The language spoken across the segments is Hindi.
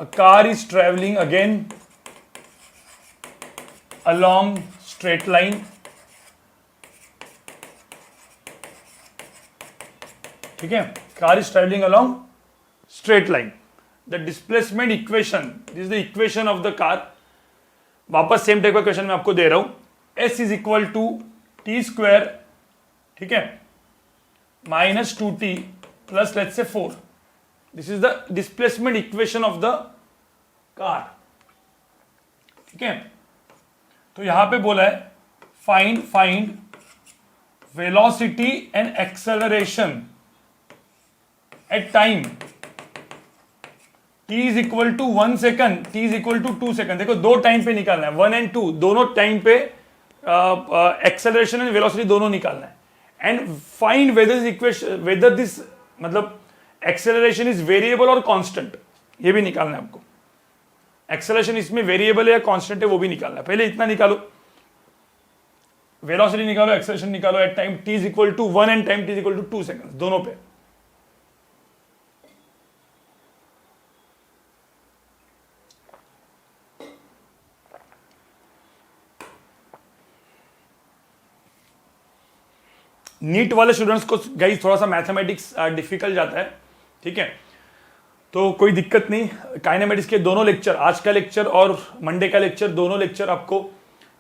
a car is traveling again along straight line. ठीक है, car is traveling along straight line. The displacement equation, this is the equation of the car. वापस सेम टाइप का क्वेश्चन मैं आपको दे रहा हूं. S is equal to t square, ठीक है, minus 2t plus let's say 4. This is the displacement equation of the car. ठीक है, तो यहां पे बोला है find velocity and acceleration at time t is equal to 1 second, t is equal to 2 second. देखो दो टाइम पे निकालना है, 1 and 2 दोनों टाइम पे एक्सेलरेशन एंड वेलोसिटी दोनों निकालना है. एंड फाइंड वेदर दिस मतलब एक्सेलरेशन इज वेरिएबल और कांस्टेंट, ये भी निकालना है आपको. एक्सेलरेशन इसमें वेरिएबल है या कांस्टेंट है वो भी निकालना है. पहले इतना निकालो, वेलोसिटी निकालो, एक्सेलरेशन निकालो at time t is equal to 1 and time t is equal to 2 seconds दोनों पे. नीट वाले स्टूडेंट्स को गाइस थोड़ा सा मैथमेटिक्स डिफिकल्ट जाता है, ठीक है, तो कोई दिक्कत नहीं. काइनेमेटिक्स के दोनों लेक्चर, आज का लेक्चर और मंडे का लेक्चर, दोनों लेक्चर आपको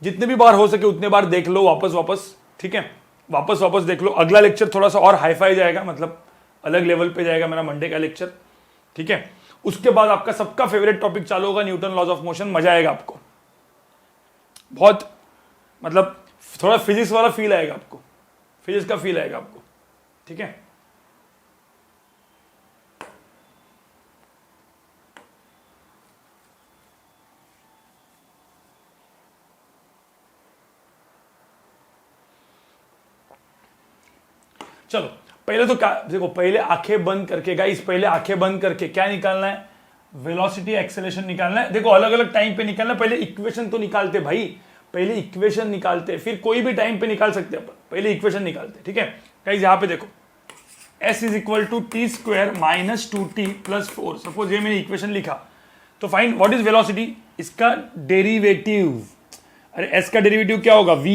जितने भी बार हो सके उतने बार देख लो वापस, ठीक है, वापस देख लो. अगला लेक्चर थोड़ा सा और हाईफाई जाएगा, मतलब अलग लेवल पे जाएगा मेरा मंडे का लेक्चर, ठीक है. उसके बाद आपका सबका फेवरेट टॉपिक चालू होगा, न्यूटन लॉज ऑफ मोशन. मजा आएगा आपको, बहुत मतलब थोड़ा फिजिक्स वाला फील आएगा आपको, फिजिक्स का फील आएगा आपको, ठीक है. चलो पहले तो देखो, पहले आंखें बंद करके गाइस, पहले आंखें बंद करके क्या निकालना है, वेलोसिटी एक्सेलरेशन निकालना है. देखो अलग अलग टाइम पे निकालना, पहले इक्वेशन तो निकालते भाई, पहले इक्वेशन निकालते, फिर कोई भी टाइम पे निकाल सकते हैं अपन, पहले इक्वेशन निकालते, ठीक है. गाइस यहां पे देखो s is equal to t square minus 2t plus 4. Suppose ये मैंने इक्वेशन लिखा, तो फाइंड व्हाट इज वेलोसिटी, इसका डेरिवेटिव. अरे s का डेरिवेटिव क्या होगा, v.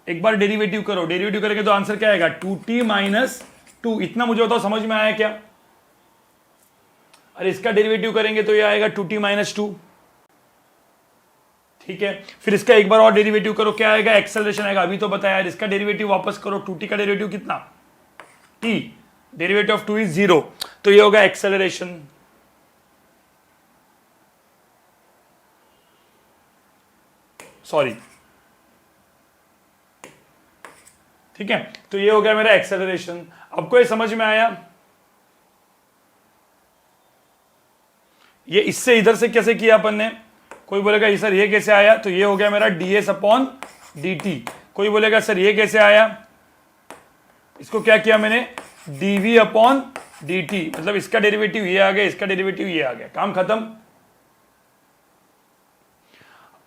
एक बार डेरिवेटिव करो, डेरिवेटिव करेंगे तो आंसर क्या आएगा, 2t माइनस 2. इतना मुझे बताओ समझ में आया क्या. अरे इसका डेरिवेटिव करेंगे तो ये आएगा 2t माइनस 2, ठीक है. फिर इसका एक बार और डेरिवेटिव करो, क्या आएगा, एक्सेलरेशन आएगा. अभी तो बताया यार, इसका डेरिवेटिव वापस करो, 2t का डेरिवेटिव कितना, t, डेरिवेटिव ऑफ 2 इज 0, तो ये होगा एक्सेलरेशन. सॉरी, ठीक है, तो ये हो गया मेरा एक्सेलरेशन. आपको ये समझ में आया, ये इससे इधर से कैसे किया अपन ने. कोई बोलेगा सर ये कैसे आया, तो ये हो गया मेरा ds अपॉन dt. कोई बोलेगा सर ये कैसे आया, इसको क्या किया मैंने, dv अपॉन dt, मतलब इसका डेरिवेटिव ये आ गया, इसका डेरिवेटिव ये आ गया, काम खत्म.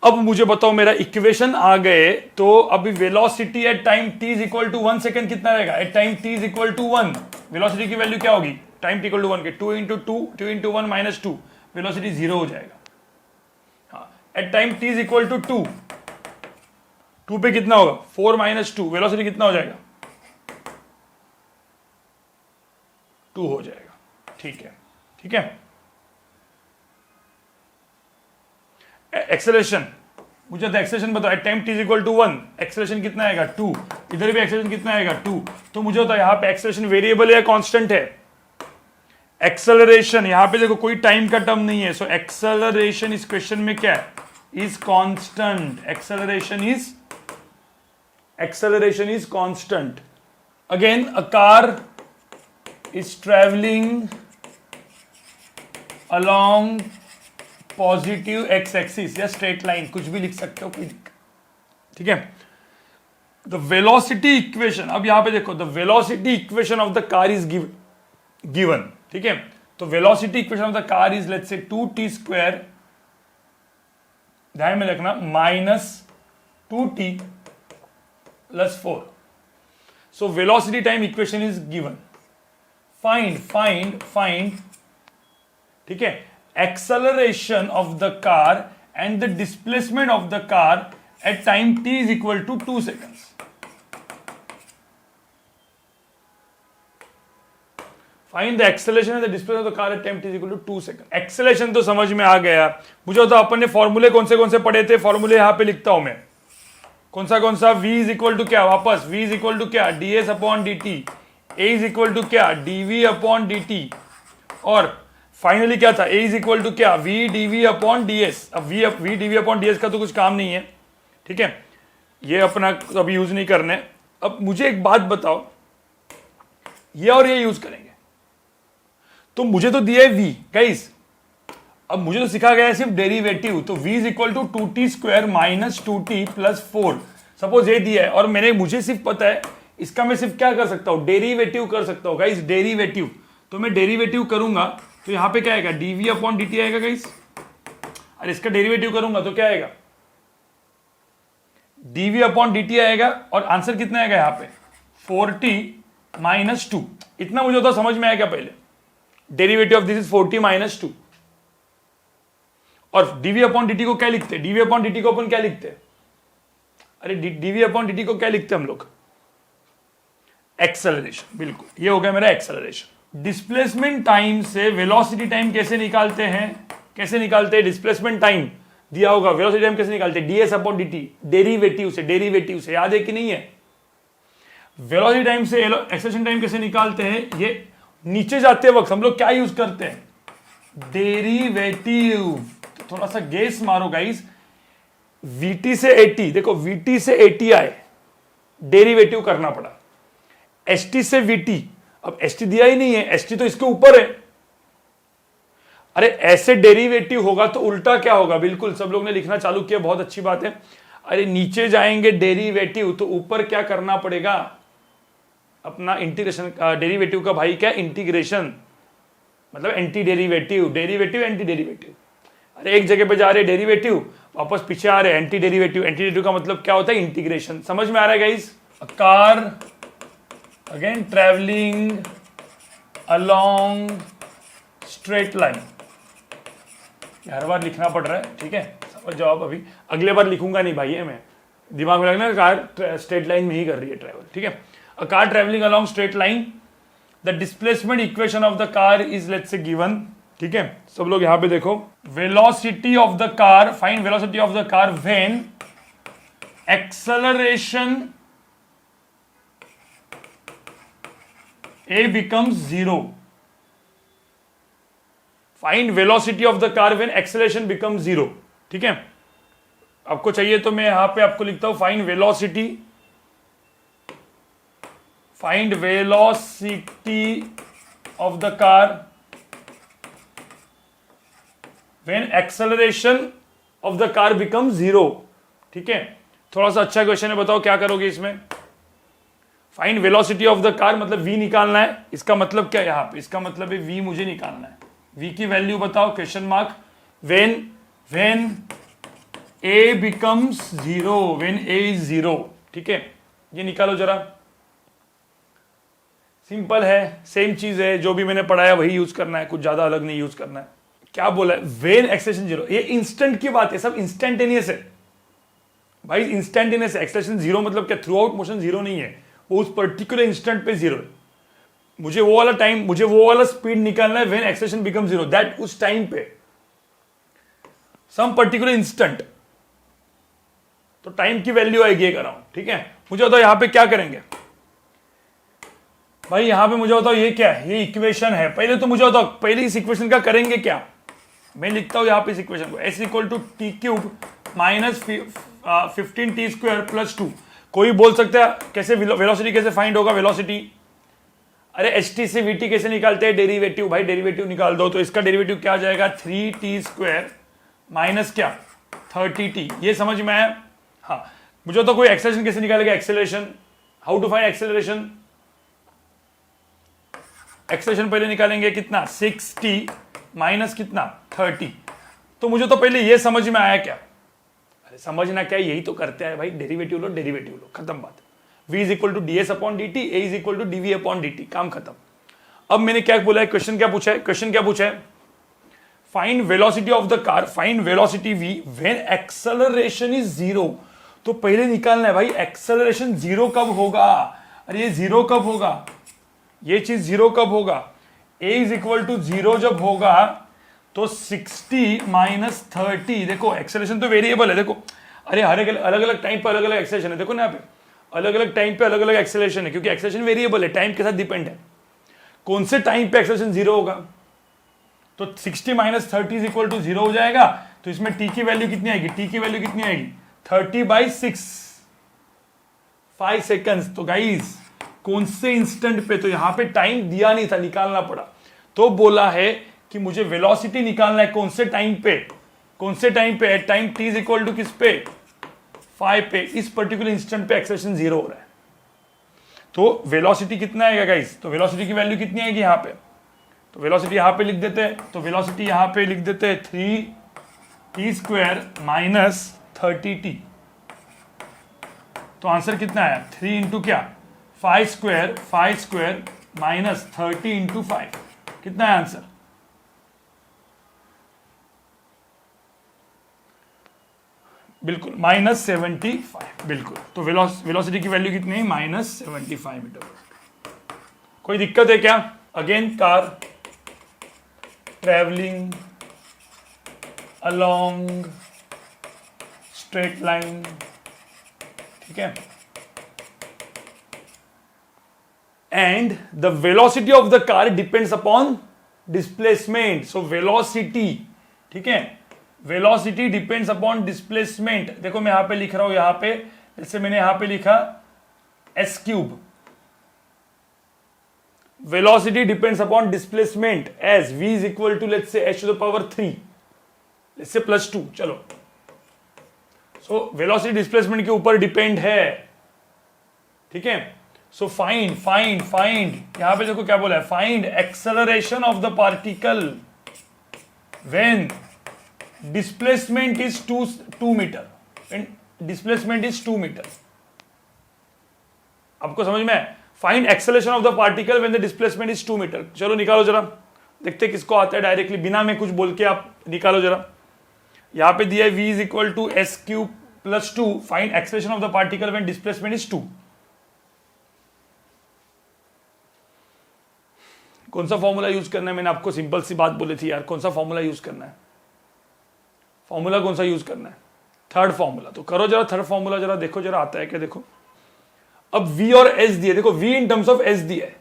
अब मुझे बताओ मेरा इक्वेशन आ गए, तो अभी velocity at time t is equal to 1 second कितना रहेगा, at time t is equal to 1, velocity की वैल्यू क्या होगी, टाइम t इक्वल टू 1 के 2 इंटू 1 माइनस 2, वेलोसिटी 0 हो जाएगा. At time t is equal to 2 पे कितना होगा, 4 माइनस 2, वेलोसिटी कितना हो जाएगा, 2 हो जाएगा. ठीक है, ठीक है. एक्सेलरेशन मुझे तो एक्सेलरेशन बताओ, at time t is equal to 1, acceleration कितना आएगा 2, इधर भी एक्सेलरेशन कितना आएगा 2. तो मुझे बताओ यहां पे एक्सेलरेशन वेरिएबल है या कांस्टेंट है, एक्सेलरेशन यहां पे देखो कोई टाइम का टर्म नहीं है, सो एक्सेलरेशन इस क्वेश्चन में क्या है, is constant. Acceleration is constant. Again a car is travelling along positive x axis या स्ट्रेट लाइन, कुछ भी लिख सकते हो, कोई दिक्कत, ठीक है. द वेलोसिटी इक्वेशन, अब यहां पे देखो, the velocity equation of the car is given, ठीक है. तो velocity equation of the car is let's say 2t square, ध्यान में रखना, minus 2t plus 4. So velocity time equation is given. Find, ठीक है. acceleration of the car and the displacement of the car at time t is equal to 2 seconds. Find the acceleration and the displacement of the car at time t is equal to 2 seconds. Acceleration तो समझ में आ गया. मुझे तो अपन ने फॉर्मूले कौन से पढ़े थे, फॉर्मूले यहां पे लिखता हूं मैं. कौन सा v इज इक्वल टू क्या, वापस v इज इक्वल टू क्या, ds upon dt, a is equal to क्या, dv अपॉन dt, और फाइनली क्या था, a इज इक्वल टू क्या, v dv अपॉन ds. अब v dv अपॉन ds का तो कुछ काम नहीं है, ठीक है, ये अपना अभी यूज नहीं करने. अब मुझे एक बात बताओ, ये और ये यूज करेंगे तो मुझे तो दिया है v गाइस. अब मुझे तो सिखा गया है सिर्फ डेरिवेटिव, तो v is equal to 2t square minus 2t plus 4. Suppose ये दिया है और मुझे सिर्फ पता है इसका मैं सिर्फ क्या कर सकता हूं, डेरिवेटिव कर सकता हूं गाइस, डेरिवेटिव. तो मैं डेरिवेटिव करूंगा तो यहां पे क्या आएगा, dv अपॉन dt आएगा गाइस. और इसका डेरिवेटिव करूंगा तो क्या आएगा, dv अपॉन dt आएगा. और आंसर कितना आएगा यहां पे, 4t माइनस 2. इतना मुझे तो समझ में आएगा. पहले derivative of this is 4t minus 2. और dv अपॉन dt को क्या लिखते हैं, dv अपॉन dt को अपन क्या लिखते हैं, अरे dv अपॉन dt को क्या लिखते हैं हम लोग, एक्सेलरेशन. बिल्कुल, ये हो गया मेरा एक्सेलरेशन. डिस्प्लेसमेंट टाइम से वेलोसिटी टाइम कैसे निकालते हैं, डिस्प्लेसमेंट टाइम दिया होगा, वेलोसिटी टाइम कैसे निकालते हैं, ds अपॉन dt, डेरिवेटिव से याद है कि नहीं है. वेलोसिटी टाइम से एक्सेलरेशन टाइम कैसे निकालते हैं, ये नीचे जाते वक्त हम लोग क्या यूज करते हैं, डेरिवेटिव. तो थोड़ा सा गेस मारो गाइस, vt से 80, देखो vt से 80 आए, डेरिवेटिव करना पड़ा. st से vt, अब st दिया ही नहीं है, st तो इसके ऊपर है. अरे ऐसे डेरिवेटिव होगा तो उल्टा क्या होगा, बिल्कुल सब लोग ने लिखना चालू किया, बहुत अच्छी बात है. अरे नीचे जाएंगे डेरिवेटिव तो ऊपर क्या करना पड़ेगा, अपना इंटीग्रेशन. डेरिवेटिव का भाई क्या, इंटीग्रेशन, मतलब anti derivative, derivative anti derivative. अरे एक जगह पे जा रहे डेरिवेटिव, वापस पीछे आ रहे एंटी डेरिवेटिव. एंटी डेरिवेटिव का मतलब क्या होता है, इंटीग्रेशन. समझ में आ रहा है guys. A car again travelling along straight line. हर बार लिखना पड़ रहा है, ठीक है, समझ जाओ. अभी अगले बार लिखूंगा नहीं भाई, मैं दिमाग में लगना, कार स्ट्रेट लाइन में ही कर रही है ट्रेवल, ठीक है. A car traveling along straight line, the displacement equation of the car is let's say given, ठीक है. सब लोग यहां पे देखो, velocity of the car, find velocity of the car when acceleration a becomes 0. Find velocity of the car when acceleration becomes 0, ठीक है. आपको चाहिए तो मैं यहां पे आपको लिखता हूं, find velocity of the car when acceleration of the car becomes 0, ठीक है. थोड़ा सा अच्छा क्वेश्चन है, बताओ क्या करोगे इसमें. Find velocity of the car, मतलब v निकालना है. इसका मतलब क्या है यहां पे, इसका मतलब है v मुझे निकालना है. v की वैल्यू बताओ, question mark. when a becomes 0, when a is 0, ठीक है. ये निकालो जरा, सिंपल है, सेम चीज है, जो भी मैंने पढ़ाया वही यूज करना है, कुछ ज्यादा अलग नहीं यूज करना है. क्या बोला है, वेन एक्सेलरेशन 0. ये इंस्टेंट की बात है, सब इंस्टेंटेनियस है भाई, इंस्टेंटेनियस है. एक्सेलरेशन 0 मतलब क्या, थ्रू आउट मोशन 0 नहीं है, वो उस पर्टिकुलर इंस्टेंट पे 0 है. मुझे वो वाला टाइम, मुझे वो वाला स्पीड निकालना है व्हेन एक्सेलरेशन बिकम 0, दैट उस टाइम पे सम पर्टिकुलर इंस्टेंट. तो टाइम की वैल्यू आएगी एक अराउंड, ठीक है. मुझे बताओ यहां पे क्या करेंगे भाई, यहां पे मुझे बताओ ये क्या है, ये इक्वेशन है. पहले तो मुझे बताओ, पहले इस इक्वेशन का करेंगे क्या. मैं लिखता हूं यहां पे इस इक्वेशन को, s equal to t cube minus 15t square plus 2. कोई बोल सकता है कैसे वेलोसिटी कैसे फाइंड होगा, वेलोसिटी. अरे st से vt कैसे निकालते हैं, डेरिवेटिव. भाई डेरिवेटिव निकाल दो, तो इसका डेरिवेटिव क्या आ जाएगा, 3t स्क्वायर माइनस क्या, 30t. ये समझ में आया. हाँ, मुझे तो कोई एक्सेलरेशन कैसे निकालेगा, acceleration, how to find acceleration. Acceleration पहले निकालेंगे कितना, 6t माइनस कितना, 30. तो मुझे तो पहले ये समझ में आया क्या, अरे समझना क्या, यही तो करते हैं भाई, डेरिवेटिव लो, डेरिवेटिव लो, खत्म बात. v is equal to ds upon dt, a is equal to dv upon dt, काम खत्म. अब मैंने क्या बोला है, क्वेश्चन क्या पूछा है, find velocity of the car, find velocity v when acceleration is 0। तो पहले निकालना है भाई एक्सेलरेशन 0 कब होगा। अरे ये 0 कब होगा, ये चीज 0 कब होगा, a इज इक्वल टू 0 जब होगा तो 60 माइनस 30। देखो एक्सेलरेशन तो वेरिएबल है, देखो अरे हर अलग अलग टाइम पे अलग अलग एक्सेलरेशन है, देखो ना यहाँ पे अलग अलग टाइम पे अलग अलग एक्सेलरेशन है, क्योंकि एक्सेलरेशन वेरिएबल है, टाइम के साथ डिपेंड है। कौन से टाइम पे एक्सेलरेशन 0 होगा, तो 60 माइनस 30 इज इक्वल टू 0 हो जाएगा। तो इसमें t की वैल्यू कितनी आएगी, t की वैल्यू कितनी आएगी 30/6, 5 सेकंड्स। तो गाइस कौन से इंस्टेंट पे, तो यहां पे टाइम दिया नहीं था, निकालना पड़ा, तो बोला है कि मुझे वेलोसिटी निकालना है कौन से टाइम पे, कौन से टाइम पे, at time t is equal to किस पे 5 पे, इस पर्टिकुलर इंस्टेंट पे एक्सेलरेशन 0 हो रहा है। तो वेलोसिटी कितना आएगा गाइस, तो वेलोसिटी की वैल्यू कितनी आएगी यहाँ पे, तो वेलोसिटी यहां पे लिख देते हैं, तो वेलोसिटी यहां पे लिख देते हैं 3t² माइनस 30t। तो आंसर कितना है 3 इंटू क्या 5² माइनस 30 इंटू 5, कितना है आंसर, बिल्कुल -75, बिल्कुल। तो वेलोसिटी की वैल्यू कितनी है -75 मीटर। कोई दिक्कत है क्या, again car travelling along straight line, ठीक है, and the velocity of the car depends upon displacement. So velocity, ठीक है, वेलोसिटी डिपेंड्स अपॉन डिस्प्लेसमेंट। देखो मैं यहां पे लिख रहा हूं, यहां पे जैसे मैंने यहां पे लिखा s³, velocity depends upon displacement as v is equal to let's say h to the power 3, let's say +2, चलो। so velocity displacement के ऊपर डिपेंड है, ठीक है। so find यहां पे देखो क्या बोला है, find acceleration of the particle when displacement is 2 meter, when displacement is 2 meter। आपको समझ में है, find acceleration of the particle when the displacement is 2 metre. चलो निकालो जरा, देखते किसको आता है डायरेक्टली, बिना में कुछ बोल के आप निकालो जरा। यहां पे दिया है v is equal to s³ + 2, find acceleration of the particle when displacement is 2। कौन सा फॉर्मूला यूज करना है, मैंने आपको सिंपल सी बात बोली थी यार, कौन सा फॉर्मूला यूज करना है, फॉर्मूला कौन सा यूज करना है, थर्ड फॉर्मूला। तो करो जरा थर्ड फॉर्मूला, जरा देखो जरा आता है क्या, देखो अब v और s दिए, देखो v in terms of s दिया है,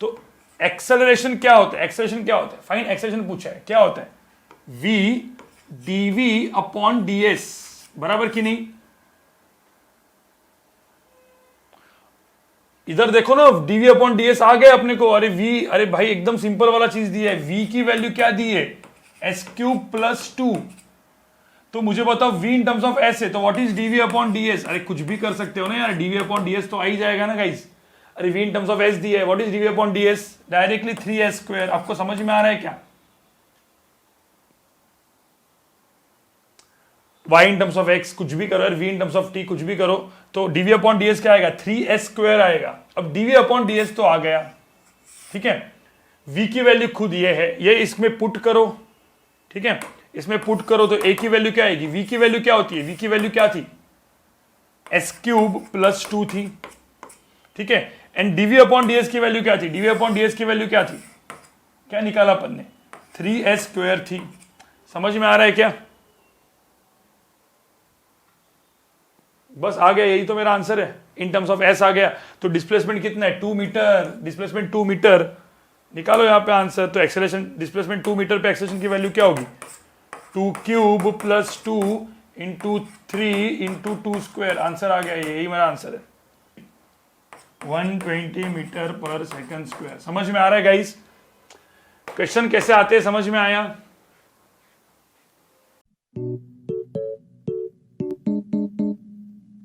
तो एक्सेलरेशन क्या होता है, एक्सेलरेशन क्या होता है, फाइन एक्सेलरेशन पूछा है, क्या होता है v dv/ds, बराबर कि नहीं। इधर देखो ना dv/ds आ गए अपने को, अरे v, अरे भाई एकदम सिंपल वाला चीज दिया है, v की वैल्यू क्या दी है s³ + 2, तो मुझे बताओ v in terms of s है, तो व्हाट इज dv/ds, अरे कुछ भी कर सकते हो ना यार, dv/ds तो आ ही जाएगा ना गाइस। अरे v in terms of s दिया है, what is dv/ds, directly 3s²। आपको समझ में आ रहा है क्या, y in terms of x कुछ भी करो, v in terms of t कुछ भी करो, तो dv/ds क्या आएगा 3s² आएगा। अब dv/ds तो आ गया, ठीक है, v की वैल्यू खुद ये है, ये इसमें पुट करो, ठीक है, इसमें पुट करो तो a की वैल्यू क्या आएगी, v की वैल्यू क्या होती है, v की वैल्यू क्या थी s³ + 2 थी, ठीक है, एंड dv/ds की वैल्यू क्या थी, dv/ds की वैल्यू क्या थी, क्या निकाला अपन ने 3s² थी। समझ में आ रहा है क्या, बस आ गया, यही तो मेरा आंसर है, इन टर्म्स ऑफ s आ गया। तो डिस्प्लेसमेंट कितना है 2 मीटर, डिस्प्लेसमेंट 2 मीटर, निकालो यहां पे आंसर। तो एक्सेलरेशन डिस्प्लेसमेंट 2 मीटर पे एक्सेलरेशन की वैल्यू क्या होगी 2³ + 2 × 3 × 2², आंसर आ गया, यही मेरा आंसर है 120 मीटर पर सेकंड स्क्वायर। समझ में आ रहा है गाइस, क्वेश्चन कैसे आते हैं समझ में आया।